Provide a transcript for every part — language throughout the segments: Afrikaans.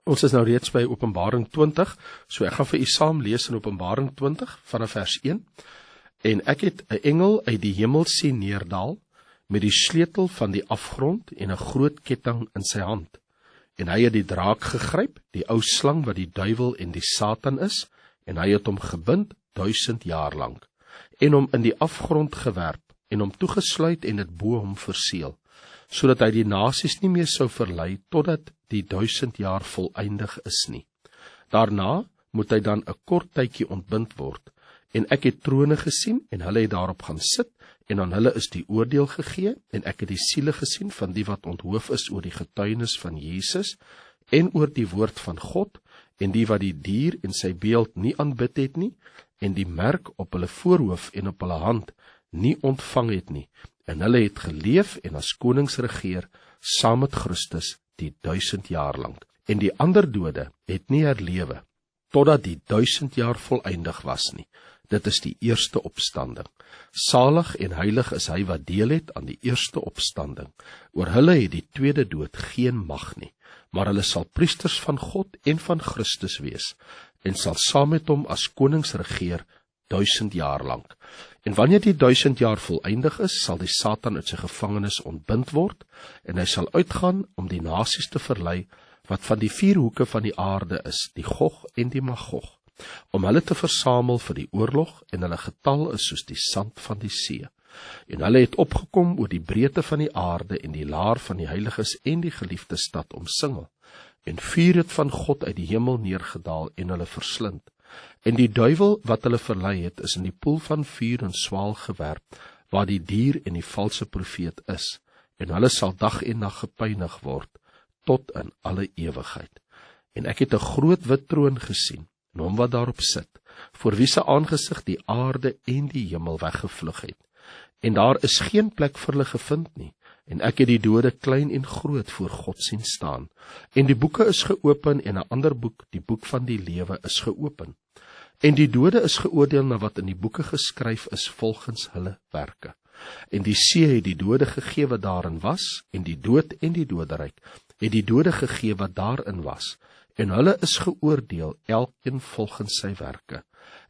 Ons is nou reeds by Openbaring 20, so ek gaan vir u saam lees in Openbaring 20 vanaf vers 1. En ek het 'n engel uit die hemel sien neerdal met die sleutel van die afgrond en 'n groot ketting in sy hand. En hy het die draak gegryp, die ou slang wat die duiwel en die Satan is, en hy het hom gebind 1000 jaar lank, en hom in die afgrond gewerp, en hom toegesluit en dit bo hom verseël, sodat hy die nasies nie meer sou verlei, totdat die 1000 jaar voleindig is nie. Daarna moet hy dan 'n kort tydjie ontbind word, en ek het trone gesien, en hulle het daarop gaan sit, en aan hulle is die oordeel gegee, en ek het die siele gesien van die wat onthoof is oor die getuienis van Jesus, en oor die woord van God, en die wat die dier en sy beeld nie aanbid het nie, en die merk op hulle voorhoof en op hulle hand nie ontvang het nie, en hulle het geleef en as konings regeer, saam met Christus die 1000 jaar lank. En die ander dode het nie herlewe, totdat die 1000 jaar voleindig was nie. Dit is die eerste opstanding. Salig en heilig is hy wat deel het aan die eerste opstanding. Oor hulle het die tweede dood geen mag nie, maar hulle sal priesters van God en van Christus wees, en sal saam met hom as konings regeer 1000 jaar lank. En wanneer die 1000 jaar voleindig is, sal die Satan uit sy gevangenis ontbind word, en hy sal uitgaan om die nasies te verlei, wat van die 4 hoeke van die aarde is, die Gog en die Magog, om hulle te versamel vir die oorlog, en hulle getal is soos die sand van die see. En hulle het opgekom oor die breedte van die aarde, en die laar van die heiliges en die geliefde stad omsingel. En vuur het van God uit die hemel neergedaal en hulle verslind. En die duiwel wat hulle verlei het, is in die poel van vuur en swaal gewerp, waar die dier en die valse profeet is, en hulle sal dag en nag gepynig word, tot in alle ewigheid. En ek het 'n groot wit troon gesien, en hom wat daarop sit, voor wie se aangesig die aarde en die hemel weggevlug het. En daar is geen plek vir hulle gevind nie, en ek het die dode klein en groot voor God sien staan. En die boeke is geopen, en 'n ander boek, die boek van die lewe, is geopen. En die dode is geoordeel na wat in die boeke geskryf is volgens hulle werke. En die see het die dode gegee wat daarin was, en die dood en die doderyk het die dode gegee wat daarin was, en hulle is geoordeel, elkeen volgens sy werke.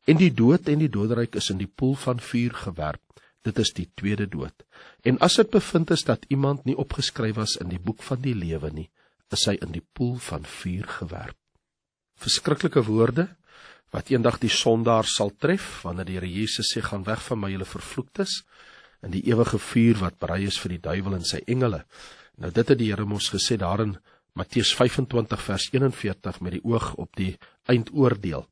En die dood en die doderyk is in die poel van vuur gewerp, dit is die tweede dood. En as dit bevind is dat iemand nie opgeskryf was in die boek van die lewe nie, is hy in die poel van vuur gewerp. Verskriklike woorde, wat eendag die sondaar sal tref, wanneer die Here Jesus sê, gaan weg van my, julle vervloektes, in die ewige vuur wat berei is vir die duiwel en sy engele. Nou dit het die Here mos gesê daar in Matteus 25 vers 41 met die oog op die eindoordeel.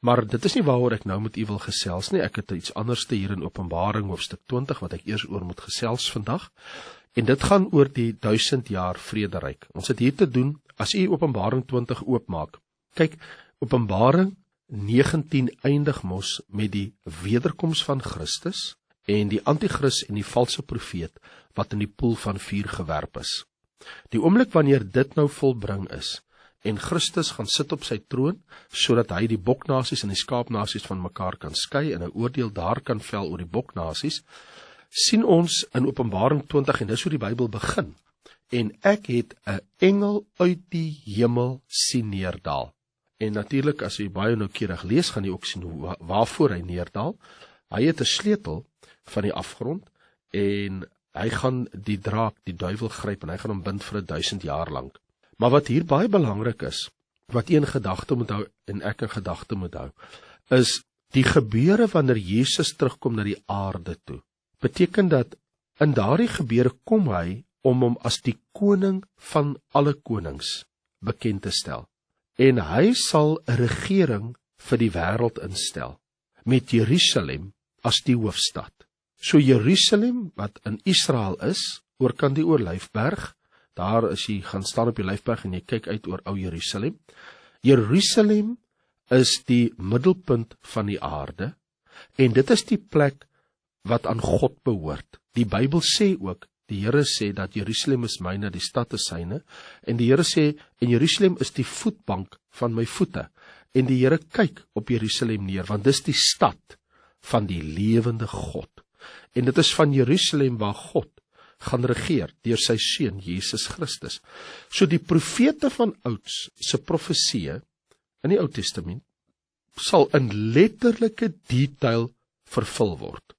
Maar dit is nie waaroor ek nou met u wil gesels nie, ek het iets anders hier in Openbaring hoofstuk 20 wat ek eers oor moet gesels vandag, en dit gaan oor die 1000 jaar vrederyk. Ons het hier te doen, as u Openbaring 20 oopmaak, kyk, Openbaring 19 eindig mos met die wederkoms van Christus, en die antichrist en die valse profeet, wat in die poel van vuur gewerp is. Die oomblik wanneer dit nou volbring is, en Christus gaan sit op sy troon, sodat hy die boknasies en die skaapnasies van mekaar kan skei, en 'n oordeel daar kan vel oor die boknasies, sien ons in Openbaring 20, en dis hoe die Bybel begin, en ek het 'n engel uit die hemel sien neerdal. En natuurlik, as jy baie noukeurig lees, gaan jy ook sien waarvoor hy neerdal. Hy het 'n sleutel van die afgrond, en hy gaan die draak, die duiwel gryp, en hy gaan hom bind vir 1000 jaar lank. Maar wat hier baie belangrik is, wat jy in gedagte moet hou, en ek in gedagte moet hou, is die gebeure wanneer Jesus terugkom na die aarde toe. Beteken dat in daardie gebeure kom hy om hom as die koning van alle konings bekend te stel. En hy sal 'n regering vir die wêreld instel, met Jerusalem as die hoofstad. So Jerusalem, wat in Israel is, oorkant die Olyfberg, daar as jy gaan staan op die Olyfberg en jy kyk uit oor ou Jerusalem. Jerusalem is die middelpunt van die aarde, en dit is die plek wat aan God behoort. Die Bybel sê ook, die Here sê dat Jerusalem is myne, die stad is syne, en die Here sê, en Jerusalem is die voetbank van my voete, en die Here kyk op Jerusalem neer, want dis die stad van die lewende God. En dit is van Jerusalem waar God gaan regeer deur sy seun Jesus Christus. So die profete van ouds se profeseë in die Ou Testament sal in letterlike detail vervul word.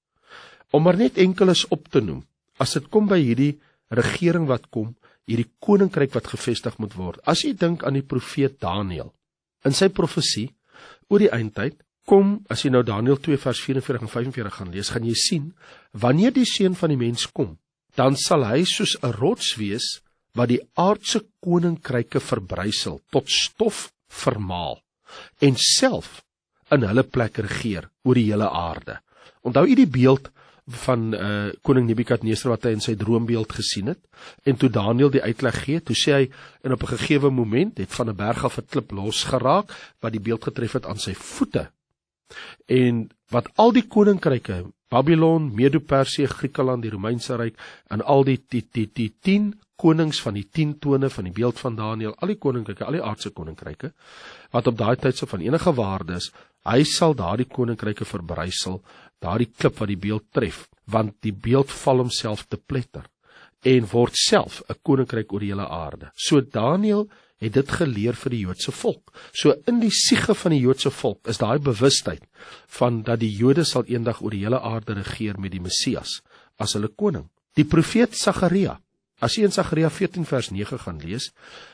Om maar net enkeles op te noem, as dit kom by hierdie regering wat kom, hierdie koninkryk wat gevestig moet word. As jy dink aan die profeet Daniël, in sy profesie oor die eindtyd, kom, as jy nou Daniël 2 vers 44 en 45 gaan lees, gaan jy sien, wanneer die seun van die mens kom, dan sal hy soos 'n rots wees, wat die aardse koninkryke verbrysel, tot stof vermaal, en self in hulle plek regeer oor die hele aarde. Onthou jy die beeld van koning Nebukadnesar wat hy in sy droombeeld gesien het, en toe Daniël die uitleg gee, toe sê hy, en op 'n gegeewe moment, het van 'n berg af 'n klip losgeraak, wat die beeld getref het aan sy voete, en wat al die koninkryke, Babylon, Medo-Persië, Griekeland, die Romeinse Ryk, en al die 10 konings van die 10 tone van die beeld van Daniël, al die koninkryke, al die aardse koninkryke, wat op daai tyd so van enige waarde is, hy sal daardie koninkryke verbrysel, daardie klip wat die beeld tref, want die beeld val homself te pletter, en word self 'n koninkryk oor die hele aarde. So Daniël het dit geleer vir die Joodse volk. So in die siege van die Joodse volk is daai bewustheid van dat die Jode sal eendag oor die hele aarde regeer met die Messias as hulle koning. Die profeet Sagaria, as jy in Sagaria 14 vers 9 gaan lees,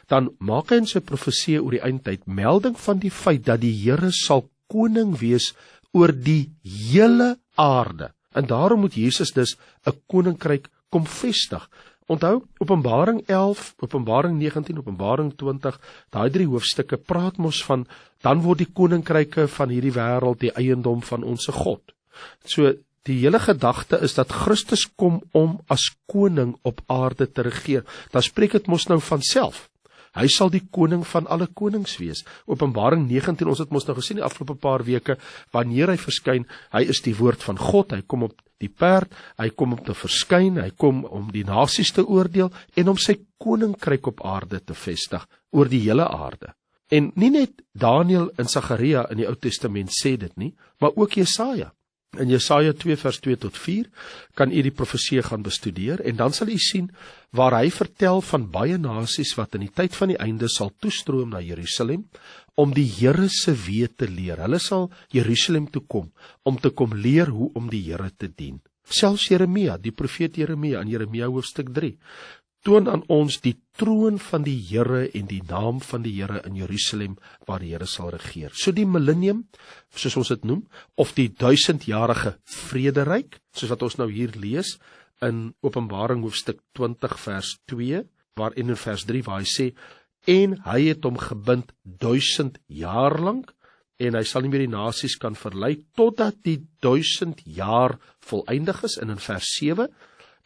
dan maak hy in sy profesie oor die eindtyd melding van die feit dat die Here sal koning wees oor die hele aarde. En daarom moet Jesus dus 'n koninkryk kom vestig. Onthou, Openbaring 11, Openbaring 19, Openbaring 20, daai 3 hoofstukke praat mos van, dan word die koninkryke van hierdie wêreld die eiendom van ons God. So, die hele gedagte is dat Christus kom om as koning op aarde te regeer. Dan spreek dit mos nou van self. Hy sal die koning van alle konings wees. Openbaring 19, ons het mos nou gesien die afgelope paar weke, wanneer hy verskyn, hy is die woord van God, hy kom op die perd, hy kom om te verskyn, hy kom om die nasies te oordeel, en om sy koninkryk op aarde te vestig, oor die hele aarde. En nie net Daniël en Sagaria in die Ou Testament sê dit nie, maar ook Jesaja. In Jesaja 2 vers 2 tot 4 kan u die profesie gaan bestudeer, en dan sal u sien waar hy vertel van baie nasies wat in die tyd van die einde sal toestroom na Jerusalem, om die Here se weë te leer. Hulle sal Jerusalem toe kom, om te kom leer hoe om die Here te dien. Selfs Jeremia, die profeet Jeremia, in Jeremia hoofstuk 3, toon aan ons die troon van die Here en die naam van die Here in Jerusalem, waar die Here sal regeer. So die millennium, soos ons dit noem, of die 1000-jarige vrederyk, soos wat ons nou hier lees, in Openbaring hoofstuk 20 vers 2, waarin in vers 3, waar hy sê, en hy het hom gebind 1000 jaar lang, en hy sal nie meer die nasies kan verlei, totdat die 1000 jaar voleindig is, en in vers 7,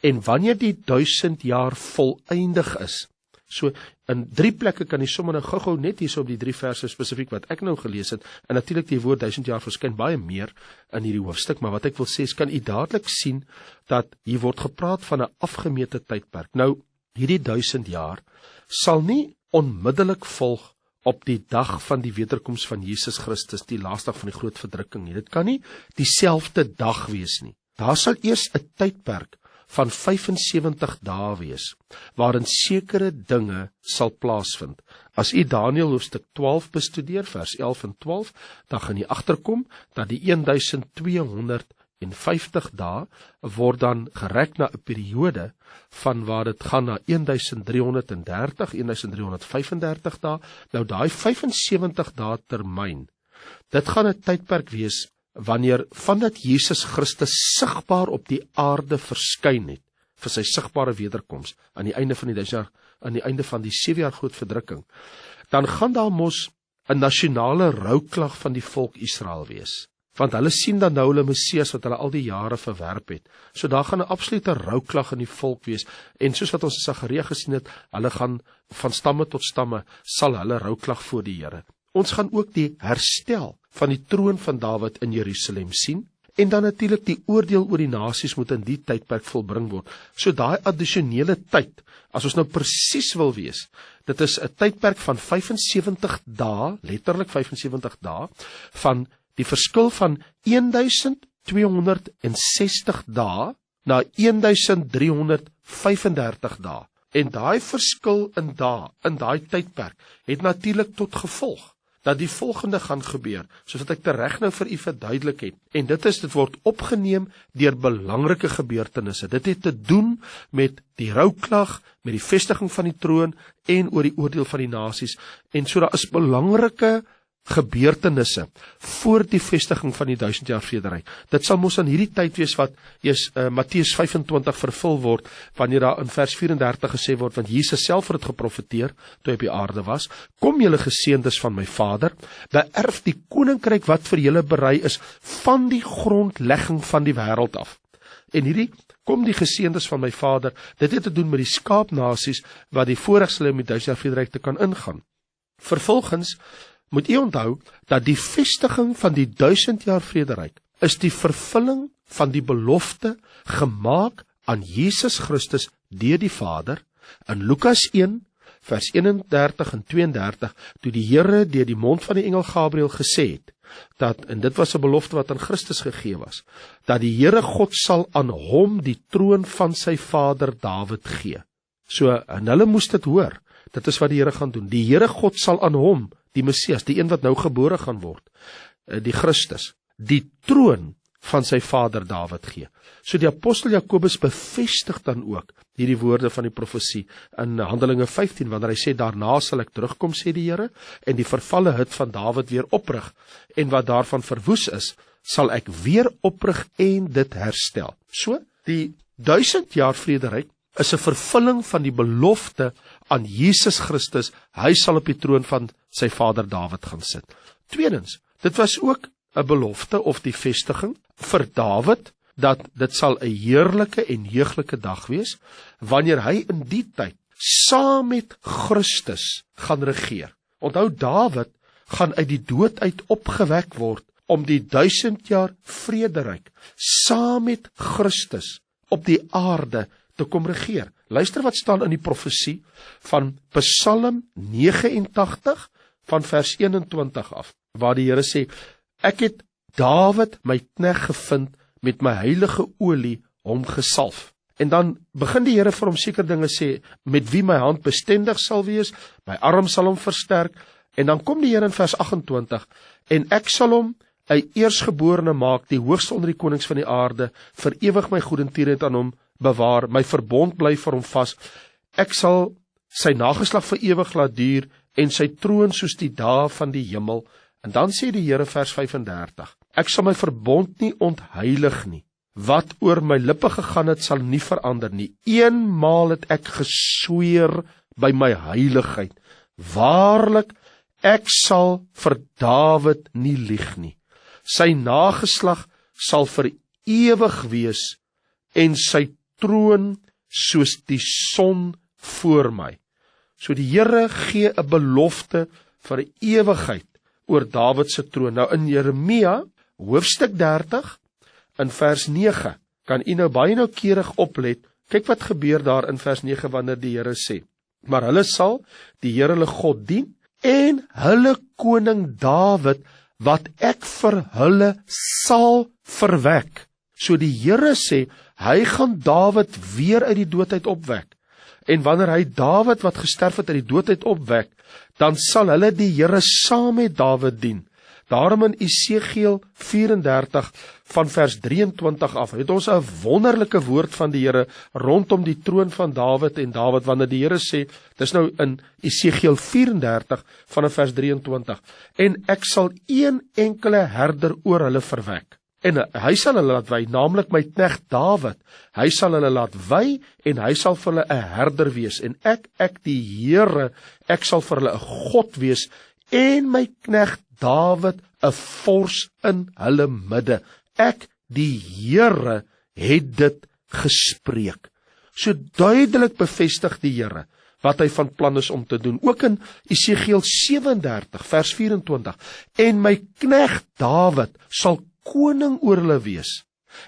en wanneer die 1000 jaar voleindig is, so in 3 plekke kan jy sommer nou gou-gou net hier so op die 3 verse spesifiek wat ek nou gelees het, en natuurlik die woord 1000 jaar verskyn baie meer in hierdie hoofstuk, maar wat ek wil sê is, kan jy dadelik sien, dat hier word gepraat van 'n afgemete tydperk. Nou, hierdie 1000 jaar sal nie onmiddellik volg op die dag van die wederkoms van Jesus Christus, die laaste dag van die groot verdrukking nie. Dit kan nie dieselfde dag wees nie. Daar sal eers 'n tydperk van 75 dae wees, waarin sekere dinge sal plaasvind. As u Daniël hoofstuk 12 bestudeer, vers 11 en 12, dan gaan u agterkom, dat die 1250 dae word dan gerek na 'n periode van waar dit gaan na 1330, 1335 dae. Nou daai 75 dae termyn, dit gaan 'n tydperk wees wanneer vandat Jesus Christus sigbaar op die aarde verskyn het vir sy sigbare wederkoms aan die einde van die 1000 jaar, aan die einde van die 7 jaar groot verdrukking, dan gaan daar mos 'n nasionale rouklag van die volk Israel wees. Want hulle sien dan nou hulle Messias wat hulle al die jare verwerp het. So daar gaan 'n absolute rouklag in die volk wees. En soos wat ons in Sagaria gesien het, hulle gaan van stamme tot stamme, sal hulle rouklag voor die Here. Ons gaan ook die herstel van die troon van Dawid in Jerusalem sien, en dan natuurlik die oordeel oor die nasies moet in die tydperk volbring word. So daai addisionele tyd, as ons nou presies wil wees, dit is 'n tydperk van 75 dae, letterlik 75 dae, van die verskil van 1260 dae na 1335 dae. En daai verskil in dae, in daai tydperk, het natuurlik tot gevolg dat die volgende gaan gebeur, soos wat ek tereg nou vir u verduidelik het. En dit word opgeneem deur belangrike gebeurtenisse. Dit het te doen met die rouklag, met die vestiging van die troon en oor die oordeel van die nasies. En so daar is belangrike gebeurtenisse voor die vestiging van die 1000 jaar vrederyk. Dit sal mos aan hierdie tyd wees wat Matteus 25 vervul word, wanneer daar in vers 34 gesê word, want Jesus self het geprofeteer toe hy op die aarde was, kom julle geseëndes van my Vader, beerf die koninkryk wat vir julle berei is van die grondlegging van die wêreld af. En hierdie kom die geseëndes van my Vader, dit het te doen met die skaapnasies wat die voorreg sal hê om die 1000 jaar vrederyk te kan ingaan. Vervolgens moet u onthou dat die vestiging van die 1000 jaar vrederyk is die vervulling van die belofte gemaak aan Jesus Christus deur die Vader in Lukas 1 vers 31 en 32, toe die Here deur die mond van die engel Gabriël gesê het dat, en dit was 'n belofte wat aan Christus gegee was, dat die Here God sal aan hom die troon van sy vader Dawid gee. So, en hulle moes dit hoor. Dit is wat die Here gaan doen. Die Here God sal aan hom, die Messias, die een wat nou gebore gaan word, die Christus, die troon van sy vader Dawid gee. So die apostel Jakobus bevestig dan ook hierdie woorde van die profesie in Handelinge 15, wanneer hy sê, daarna sal ek terugkom, sê die Here, en die vervalle hut van Dawid weer oprig, en wat daarvan verwoes is, sal ek weer oprig en dit herstel. So, die 1000 jaar vrederyk is 'n vervulling van die belofte aan Jesus Christus, hy sal op die troon van sy vader Dawid gaan sit. Tweedens, dit was ook 'n belofte of die vestiging vir Dawid, dat dit sal 'n heerlike en heuglike dag wees, wanneer hy in die tyd saam met Christus gaan regeer. Onthou, Dawid gaan uit die dood uit opgewek word, om die 1000 jaar vrederyk saam met Christus op die aarde te kom regeer. Luister wat staan in die profesie van Psalm 89 van vers 21 af, waar die Here sê, ek het Dawid my knegt gevind, met my heilige olie hom gesalf. En dan begin die Here vir hom seker dinge sê, met wie my hand bestendig sal wees, my arm sal hom versterk, en dan kom die Here in vers 28, en ek sal hom 'n eersgeborene maak, die hoogste onder die konings van die aarde, vir ewig my goedertierenheid aan hom bewaar, my verbond bly vir hom vas, ek sal sy nageslag vir ewig laat duur, en sy troon soos die dae van die hemel. En dan sê die Here vers 35, ek sal my verbond nie ontheilig nie, wat oor my lippe gegaan het, sal nie verander nie. Eenmaal het ek gesweer by my heiligheid, waarlik, ek sal vir Dawid nie lieg nie. Sy nageslag sal vir ewig wees, en sy troon soos die son voor my. So die Here gee 'n belofte vir 'n ewigheid oor Dawid se troon. Nou in Jeremia, hoofstuk 30, in vers 9, kan u nou baie noukeurig oplet, kyk wat gebeur daar in vers 9, wanneer die Here sê, maar hulle sal die Here hulle God dien, en hulle koning Dawid, wat ek vir hulle sal verwek. So die Here sê, hy gaan Dawid weer uit die dood uit opwek, en wanneer hy Dawid wat gesterf het uit die dood uit opwek, dan sal hulle die Here saam met Dawid dien. Daarom in Esegiel 34 van vers 23 af, het ons 'n wonderlike woord van die Here rondom die troon van Dawid en Dawid, wanneer die Here sê, dis nou in Esegiel 34 van vers 23, en ek sal een enkele herder oor hulle verwek, en hy sal hulle laat wy, naamlik my knegt Dawid, hy sal hulle laat wy, en hy sal vir hulle 'n herder wees, en ek die Here, ek sal vir hulle 'n God wees, en my knegt Dawid 'n vors in hulle midde. Ek, die Here, het dit gespreek. So duidelik bevestig die Here wat hy van plan is om te doen. Ook in Esegiel 37 vers 24, en my knegt Dawid sal koning oor hulle wees.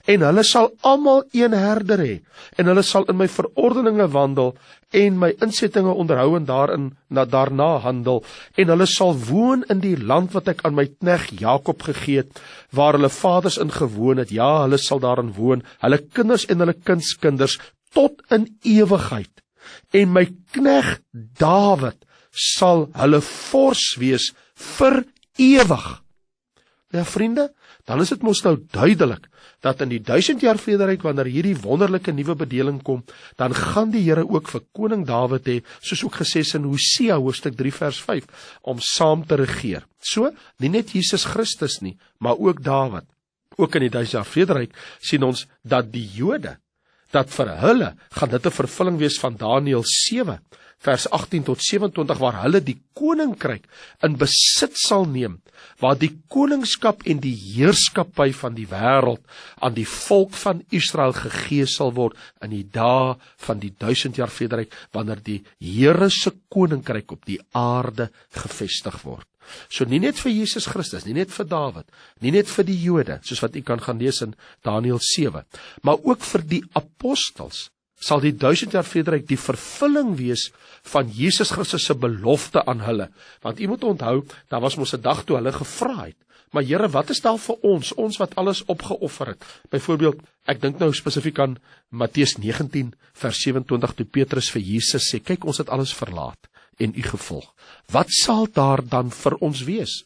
en hulle sal almal een herder hê, en hulle sal in my verordeninge wandel, en my insettinge onderhou en daarna handel, en hulle sal woon in die land wat ek aan my knegt Jakob gegee het, waar hulle vaders in gewoon het, ja, hulle sal daarin woon, hulle kinders en hulle kindskinders, tot in ewigheid, en my knegt Dawid sal hulle vors wees vir ewig. Ja, vriende, dan is dit mos nou duidelik, dat in die 1000 jaar vrederyk, wanneer hierdie wonderlike nuwe bedeling kom, dan gaan die Here ook vir koning Dawid hê, soos ook gesê is in Hosea hoofstuk 3 vers 5, om saam te regeer. So, nie net Jesus Christus nie, maar ook Dawid. Ook in die 1000 jaar vrederyk sien ons dat die Jode, dat vir hulle gaan dit 'n vervulling wees van Daniël 7, vers 18 tot 27, waar hulle die koninkryk in besit sal neem, waar die koningskap en die heerskappy van die wêreld aan die volk van Israel gegee sal word in die dae van die 1000 jaar vrederyk, wanneer die Here se koninkryk op die aarde gevestig word. So nie net vir Jesus Christus, nie net vir Dawid, nie net vir die Jode, soos wat u kan gaan lees in Daniël 7, maar ook vir die apostels, sal die 1000 jaar vrederyk die vervulling wees van Jesus Christus se belofte aan hulle. Want u moet onthou, daar was mos 'n dag toe hulle gevra het, maar Here, wat is daar vir ons wat alles opgeoffer het? Byvoorbeeld, ek dink nou spesifiek aan Matteus 19 vers 27, toe Petrus vir Jesus sê, kyk, ons het alles verlaat en u gevolg. Wat sal daar dan vir ons wees?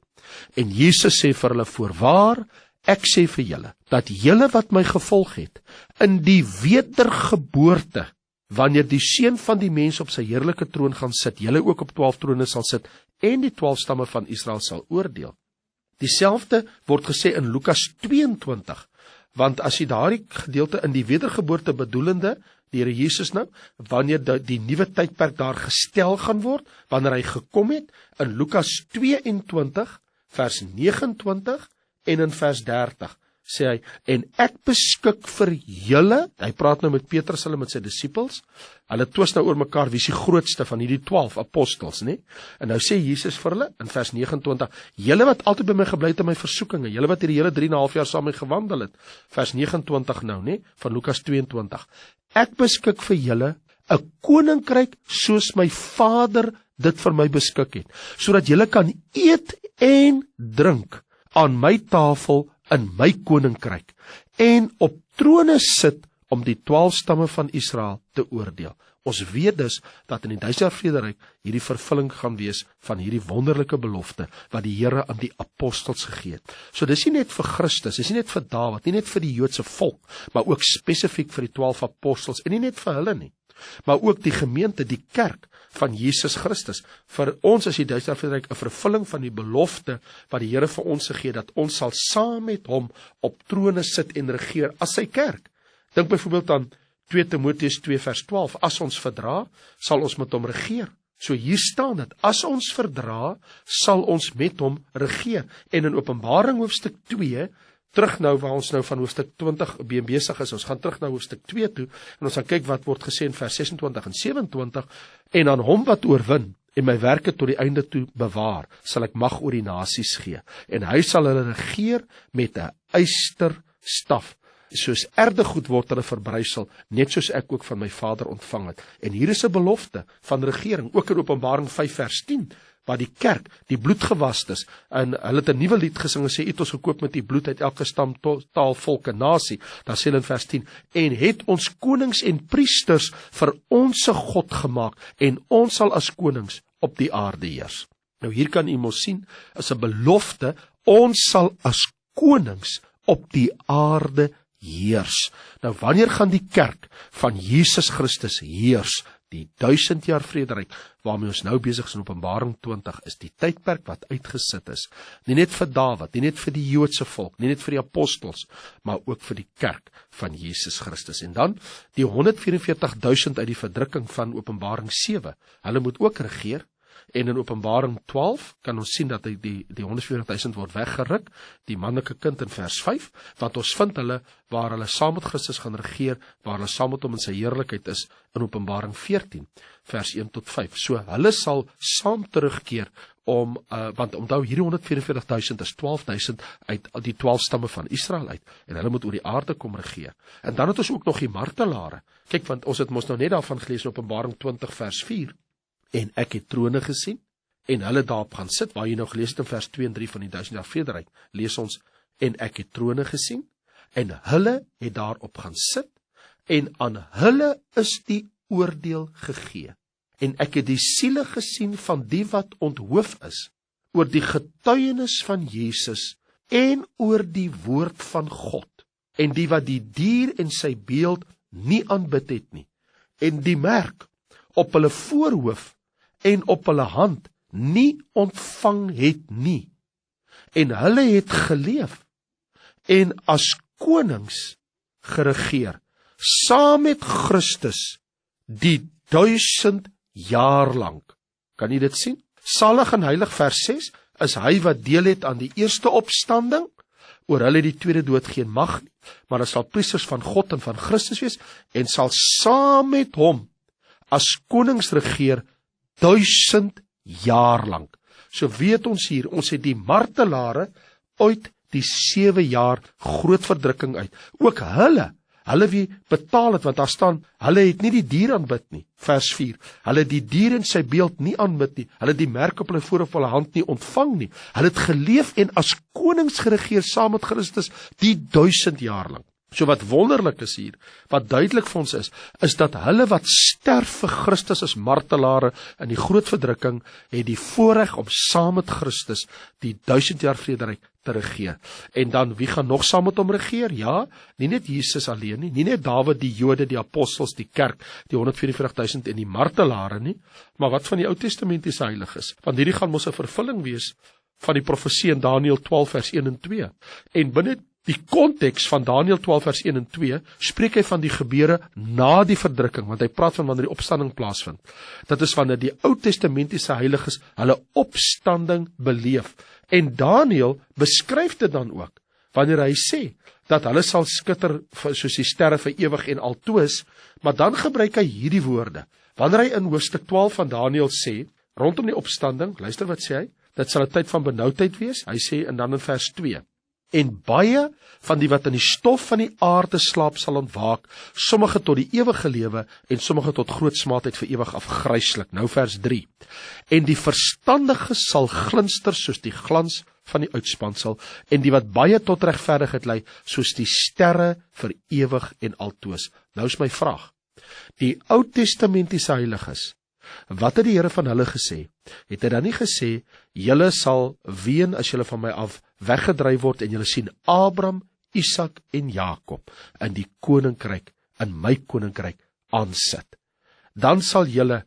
En Jesus sê vir hulle, voorwaar, ek sê vir julle, dat julle wat my gevolg het, in die wedergeboorte, wanneer die Seun van die mens op sy heerlike troon gaan sit, julle ook op 12 trone sal sit, en die 12 stamme van Israel sal oordeel. Dieselfde word gesê in Lukas 22, want as jy daardie gedeelte in die wedergeboorte bedoelende, die Here Jesus nou, wanneer die nuwe tydperk daar gestel gaan word, wanneer hy gekom het, in Lukas 22, vers 29, en in vers 30, sê hy, en ek beskik vir julle, hy praat nou met Petrus, hulle met sy disippels, hulle twis nou oor mekaar, wie is die grootste van hierdie 12 apostels, nie? En nou sê Jesus vir hulle, in vers 29, julle wat altyd by my gebly het in my versoekinge, julle wat hierdie hele 3,5 jaar saam met my gewandel het, vers 29 nou, nie? Van Lukas 22, ek beskik vir julle 'n koninkryk soos my Vader dit vir my beskik het, sodat julle kan eet en drink aan my tafel in my koninkryk, en op trone sit om die 12 stamme van Israel te oordeel. Ons weet dus dat in die 1000 jaar vrederyk hierdie vervulling gaan wees van hierdie wonderlike belofte wat die Here aan die apostels gegee het. So dis nie net vir Christus, dis nie net vir Dawid, nie net vir die Joodse volk, maar ook spesifiek vir die 12 apostels, en nie net vir hulle nie, maar ook die gemeente, die kerk van Jesus Christus. Vir ons is die 1000 jaar vrederyk 'n vervulling van die belofte wat die Here vir ons gegee het, dat ons sal saam met hom op trone sit en regeer as sy kerk. Dink byvoorbeeld aan 2 Timoteus 2 vers 12, as ons verdra, sal ons met hom regeer. So hier staan dit, as ons verdra, sal ons met hom regeer. En in Openbaring hoofstuk 2, terug nou waar ons nou van hoofstuk 20 besig is, ons gaan terug na hoofstuk 2 toe, en ons gaan kyk wat word gesê in vers 26 en 27, en aan hom wat oorwin, en my werke tot die einde toe bewaar, sal ek mag oor die nasies gee, en hy sal hulle regeer met 'n ysterstaf, soos erdegoed word hulle verbrysel, net soos ek ook van my Vader ontvang het. En hier is 'n belofte van regering, ook in Openbaring 5 vers 10, waar die kerk, die bloed gewast is, en hulle het 'n nuwe lied gesing en sê, het ons gekoop met die bloed uit elke stam, taal, volk en nasie. Dan sê hulle in vers 10, en het ons konings en priesters vir ons God gemaak, en ons sal as konings op die aarde heers. Nou hier kan u mos sien, is 'n belofte, ons sal as konings op die aarde heers. Nou wanneer gaan die kerk van Jesus Christus heers? Die 1000 jaar vrederyk, waarmee ons nou besig is in Openbaring 20, is die tydperk wat uitgesit is. Nie net vir Dawid, nie net vir die Joodse volk, nie net vir die apostels, maar ook vir die kerk van Jesus Christus. En dan die 144.000 uit die verdrukking van Openbaring 7. Hulle moet ook regeer. En in Openbaring 12 kan ons sien dat die 144.000 word weggeruk, die manlike kind in vers 5, want ons vind hulle waar hulle saam met Christus gaan regeer, waar hulle saam met hom in sy heerlikheid is, in Openbaring 14, vers 1 tot 5. So hulle sal saam terugkeer om, want onthou hierdie 144.000 is 12.000 uit die 12 stamme van Israel uit, en hulle moet oor die aarde kom regeer. En dan het ons ook nog die martelare. Kyk, want ons het mos nou net daarvan gelees in Openbaring 20 vers 4, en ek het trone gesien, en hulle daarop gaan sit, waar jy nou gelees het in vers 2 en 3 van die 1000 jaar vrederyk, lees ons, en ek het trone gesien, en hulle het daarop gaan sit, en aan hulle is die oordeel gegee. En ek het die siele gesien van die wat onthoof is, oor die getuienis van Jesus, en oor die woord van God, en die wat die dier en sy beeld nie aanbid het nie, en die merk op hulle voorhoof, en op hulle hand nie ontvang het nie, en hulle het geleef, en as konings geregeer, saam met Christus, die 1000 jaar lang. Kan jy dit sien? Salig en heilig vers 6, is hy wat deel het aan die eerste opstanding, oor hulle die tweede dood geen mag nie, maar hy sal priesters van God en van Christus wees, en sal saam met hom, as konings regeer, 1000 jaar lang. So weet ons hier, ons het die martelare uit die 7 jaar groot verdrukking uit. Ook hulle wie betaal het, want daar staan, hulle het nie die dier aanbid nie, vers 4, hulle het die dier in sy beeld nie aanbid nie, hulle het die merk op hulle voor of hulle hand nie ontvang nie, hulle het geleef en as konings geregeer saam met Christus die 1000 jaar lang. So wat wonderlik is hier, wat duidelik vir ons is dat hulle wat sterf vir Christus as martelare in die groot verdrukking, het die voorreg om saam met Christus die 1000 jaar vrederyk te regeer. En dan, wie gaan nog saam met hom regeer? Ja, nie net Jesus alleen nie, nie net Dawid, die Jode, die apostels, die kerk, die 144.000 en die martelare nie, maar wat van die Ou Testamentiese heiliges? Want hierdie gaan mos 'n vervulling wees van die profesie in Daniël 12 vers 1 en 2. En binne die konteks van Daniël 12 vers 1 en 2 spreek hy van die gebeure na die verdrukking, want hy praat van wanneer die opstanding plaasvind. Dit is wanneer die Ou Testamentiese heiliges hulle opstanding beleef. En Daniël beskryf dit dan ook, wanneer hy sê, dat hulle sal skitter soos die sterre vir ewig en altoos, maar dan gebruik hy hierdie woorde. Wanneer hy in hoofstuk 12 van Daniël sê, rondom die opstanding, luister wat sê hy, dit sal 'n tyd van benoudheid wees, hy sê, en dan in vers 2, en baie van die wat in die stof van die aarde slaap sal ontwaak, sommige tot die ewige lewe, en sommige tot groot smaadheid vir ewig afgryslik. Nou vers 3, en die verstandige sal glinster soos die glans van die uitspansel, en die wat baie tot regverdigheid lei, soos die sterre vir ewig en altoos. Nou is my vraag, die Ou Testamentiese heiliges, wat het die Here van hulle gesê? Het hy dan nie gesê, julle sal ween as julle van my af weggedryf word, en julle sien Abraham, Isak en Jakob in die koninkryk, in my koninkryk aansit. Dan sal julle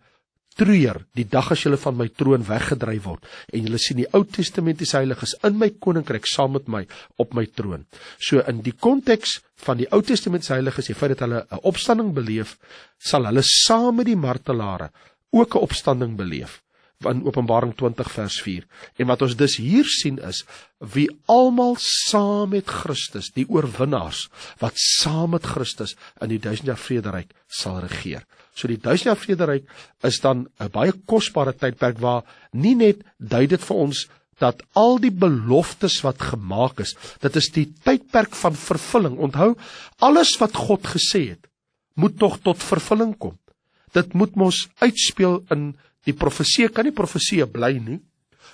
treur die dag as julle van my troon weggedryf word, en julle sien die Ou Testamentiese heiliges in my koninkryk saam met my op my troon. So in die konteks van die Ou Testamentiese heiliges, die feit dat hulle 'n opstanding beleef, sal hulle saam met die martelare ook 'n opstanding beleef, in Openbaring 20 vers 4. En wat ons dus hier sien is, wie almal saam met Christus, die oorwinnaars, wat saam met Christus in die 1000 jaar vrederyk sal regeer. So die 1000 jaar vrederyk is dan 'n baie kosbare tydperk, waar nie net dui dit vir ons dat al die beloftes wat gemaak is, dit is die tydperk van vervulling. Onthou, alles wat God gesê het, moet nog tot vervulling kom. Dit moet mos uitspeel in die profesie, kan nie profesie bly nie.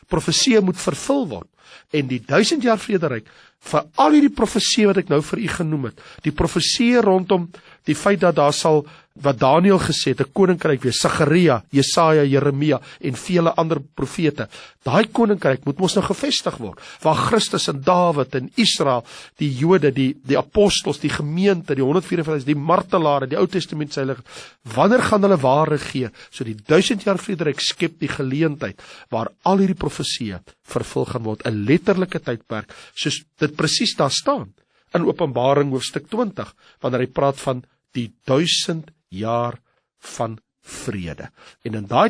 Profesie moet vervul word. En die 1000 jaar vrederyk, vir al hierdie profesie wat ek nou vir u genoem het, die profesie rondom die feit dat daar sal, wat Daniël gesê het, 'n koninkryk wees, Sagaria, Jesaja, Jeremia en vele ander profete. Daai koninkryk moet mos nou gevestig word, waar Christus en Dawid en Israel, die Jode, die apostels, die gemeente, die 144, die martelare, die Ou Testamentiese heiliges, wanneer gaan hulle waar regeer? So die 1000 jaar vrederyk skep die geleentheid waar al hierdie profesieë vervul gaan word, 'n letterlike tydperk, soos dit presies daar staan in Openbaring hoofstuk 20, wanneer hy praat van die 1000 jaar van vrede. En in daai